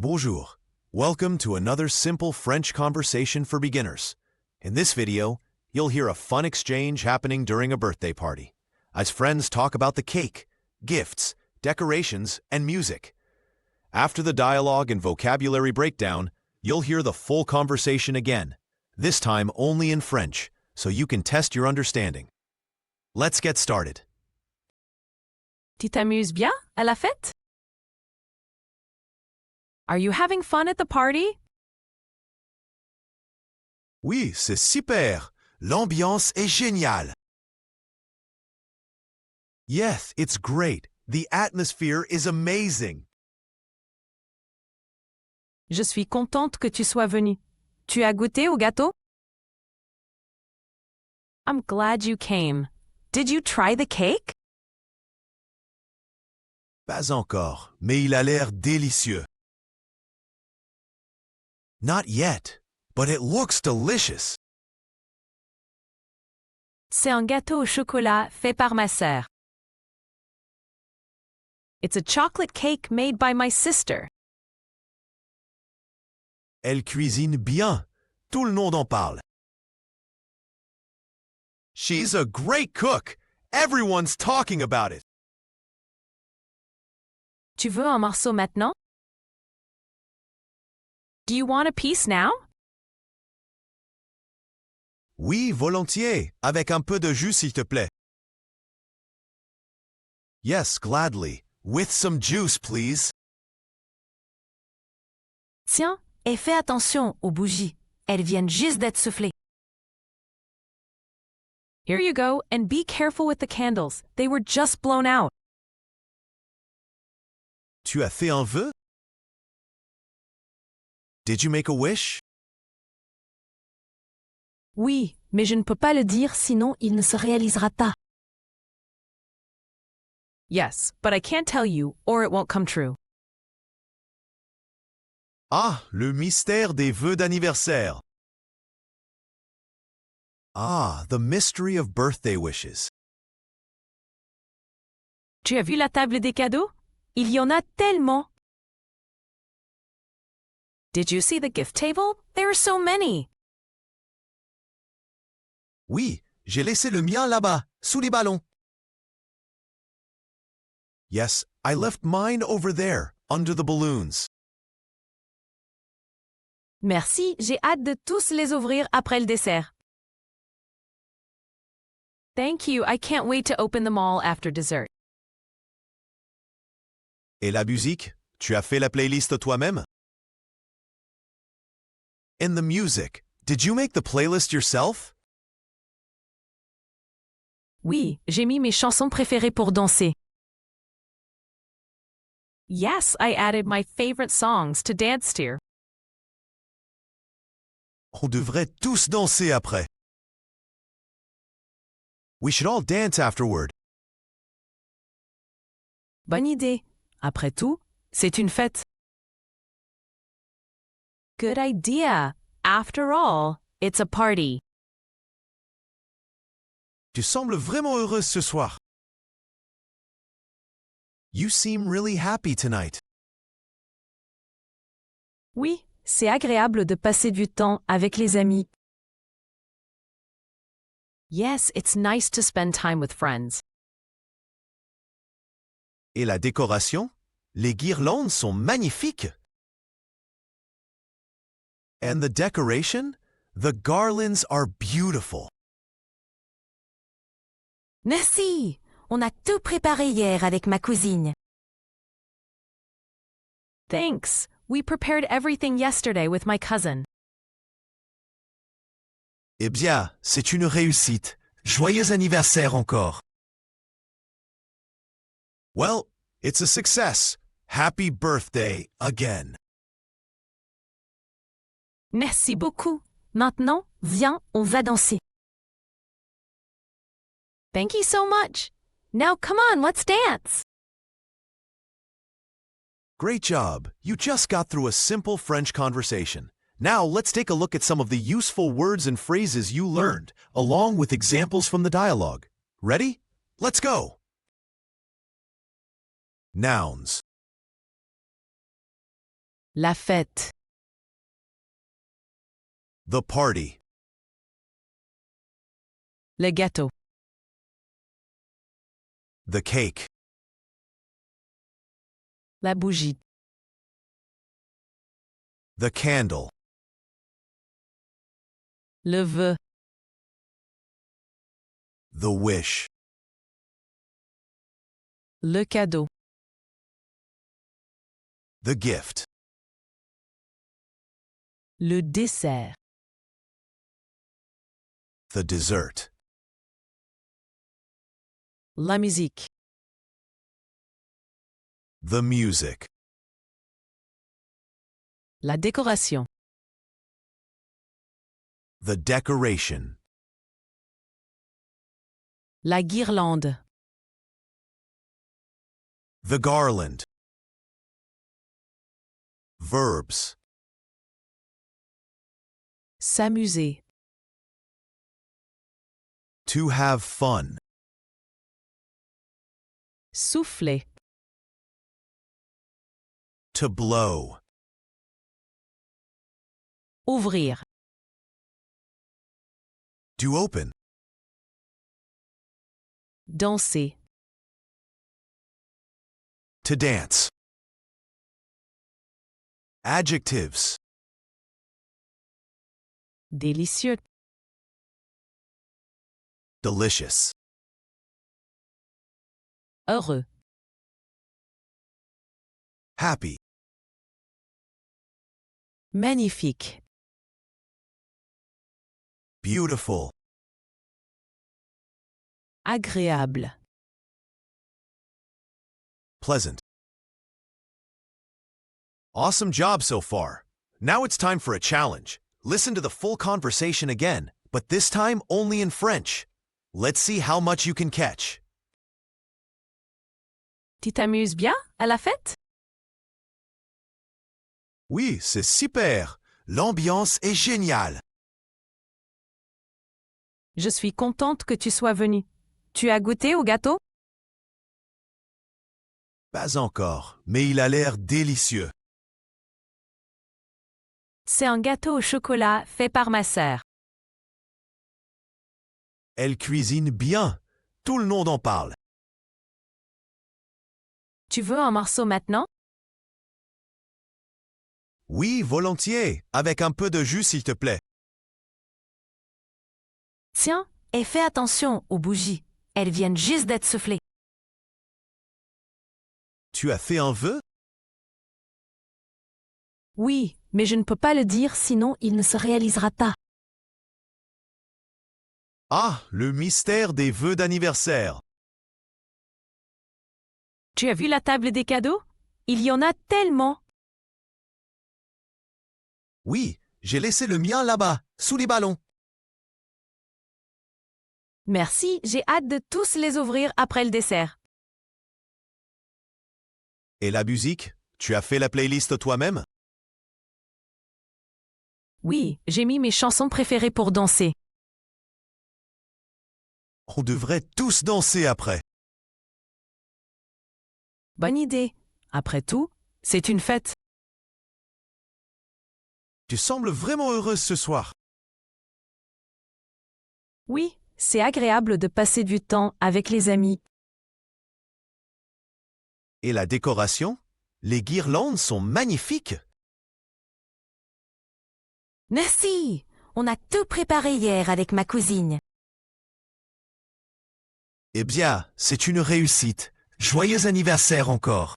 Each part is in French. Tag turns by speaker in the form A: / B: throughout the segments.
A: Bonjour. Welcome to another simple French conversation for beginners. In this video, you'll hear a fun exchange happening during a birthday party, as friends talk about the cake, gifts, decorations, and music. After the dialogue and vocabulary breakdown, you'll hear the full conversation again, this time only in French, so you can test your understanding. Let's get started.
B: Tu t'amuses bien à la fête? Are you having fun at the party?
A: Oui, c'est super. L'ambiance est géniale. Yes, it's great. The atmosphere is amazing.
B: Je suis contente que tu sois venu. Tu as goûté au gâteau? I'm glad you came. Did you try the cake?
A: Pas encore, mais il a l'air délicieux. Not yet, but it looks delicious.
B: C'est un gâteau au chocolat fait par ma sœur. It's a chocolate cake made by my sister.
A: Elle cuisine bien. Tout le monde en parle. She's a great cook. Everyone's talking about it.
B: Tu veux un morceau maintenant? Do you want a piece now?
A: Oui, volontiers, avec un peu de jus s'il te plaît. Yes, gladly. With some juice, please.
B: Tiens, et fais attention aux bougies. Elles viennent juste d'être soufflées. Here you go, and be careful with the candles. They were just blown out.
A: Tu as fait un vœu? Did you make a wish?
B: Oui, mais je ne peux pas le dire, sinon il ne se réalisera pas. Yes, but I can't tell you, or it won't come true.
A: Ah, le mystère des vœux d'anniversaire. Ah, the mystery of birthday wishes.
B: Tu as vu la table des cadeaux? Il y en a tellement. Did you see the gift table? There are so many.
A: Oui, j'ai laissé le mien là-bas, sous les ballons. Yes, I left mine over there, under the balloons.
B: Merci, j'ai hâte de tous les ouvrir après le dessert. Thank you, I can't wait to open them all after dessert.
A: Et la musique? Tu as fait la playlist toi-même? And the music, did you make the playlist yourself?
B: Oui, j'ai mis mes chansons préférées pour danser. Yes, I added my favorite songs to dance to.
A: On devrait tous danser après. We should all dance afterward.
B: Bonne idée. Après tout, c'est une fête. Good idea. After all, it's a party.
A: Tu sembles vraiment heureuse ce soir. You seem really happy tonight.
B: Oui, c'est agréable de passer du temps avec les amis. Yes, it's nice to spend time with friends.
A: Et la décoration? Les guirlandes sont magnifiques. And the decoration? The garlands are beautiful.
B: Merci! On a tout préparé hier avec ma cousine. Thanks. We prepared everything yesterday with my cousin.
A: Eh bien, c'est une réussite. Joyeux anniversaire encore. Well, it's a success. Happy birthday again.
B: Merci beaucoup. Maintenant, viens, on va danser. Thank you so much. Now come on, let's dance.
A: Great job. You just got through a simple French conversation. Now let's take a look at some of the useful words and phrases you learned, along with examples from the dialogue. Ready? Let's go. Nouns.
C: La fête.
A: The party.
C: Le gâteau.
A: The cake.
C: La bougie.
A: The candle.
C: Le vœu.
A: The wish.
C: Le cadeau.
A: The gift.
C: Le dessert.
A: The dessert.
C: La musique.
A: The music.
C: La décoration.
A: The decoration.
C: La guirlande.
A: The garland. Verbs.
C: S'amuser.
A: To have fun.
C: Souffler.
A: To blow.
C: Ouvrir.
A: To open.
C: Danser.
A: To dance. Adjectives.
C: Délicieux.
A: Delicious.
C: Heureux.
A: Happy.
C: Magnifique.
A: Beautiful.
C: Agréable.
A: Pleasant. Awesome job so far. Now it's time for a challenge. Listen to the full conversation again, but this time only in French. Let's see how much you can catch.
B: Tu t'amuses bien à la fête?
A: Oui, c'est super. L'ambiance est géniale.
B: Je suis contente que tu sois venue. Tu as goûté au gâteau?
A: Pas encore, mais il a l'air délicieux.
B: C'est un gâteau au chocolat fait par ma sœur.
A: Elle cuisine bien. Tout le monde en parle.
B: Tu veux un morceau maintenant?
A: Oui, volontiers. Avec un peu de jus, s'il te plaît.
B: Tiens, et fais attention aux bougies. Elles viennent juste d'être soufflées.
A: Tu as fait un vœu?
B: Oui, mais je ne peux pas le dire, sinon il ne se réalisera pas.
A: Ah, le mystère des vœux d'anniversaire.
B: Tu as vu la table des cadeaux? Il y en a tellement.
A: Oui, j'ai laissé le mien là-bas, sous les ballons.
B: Merci, j'ai hâte de tous les ouvrir après le dessert.
A: Et la musique? Tu as fait la playlist toi-même?
B: Oui, j'ai mis mes chansons préférées pour danser.
A: On devrait tous danser après.
B: Bonne idée. Après tout, c'est une fête.
A: Tu sembles vraiment heureuse ce soir.
B: Oui, c'est agréable de passer du temps avec les amis.
A: Et la décoration? Les guirlandes sont magnifiques.
B: Merci. On a tout préparé hier avec ma cousine.
A: Eh bien, c'est une réussite. Joyeux anniversaire encore.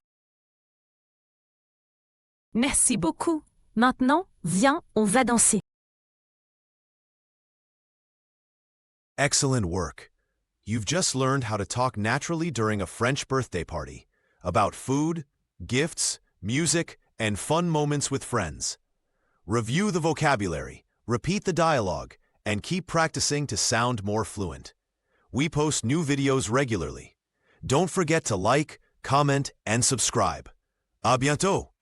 B: Merci beaucoup. Maintenant, viens, on va danser.
A: Excellent work. You've just learned how to talk naturally during a French birthday party, about food, gifts, music, and fun moments with friends. Review the vocabulary, repeat the dialogue, and keep practicing to sound more fluent. We post new videos regularly. Don't forget to like, comment, and subscribe. À bientôt!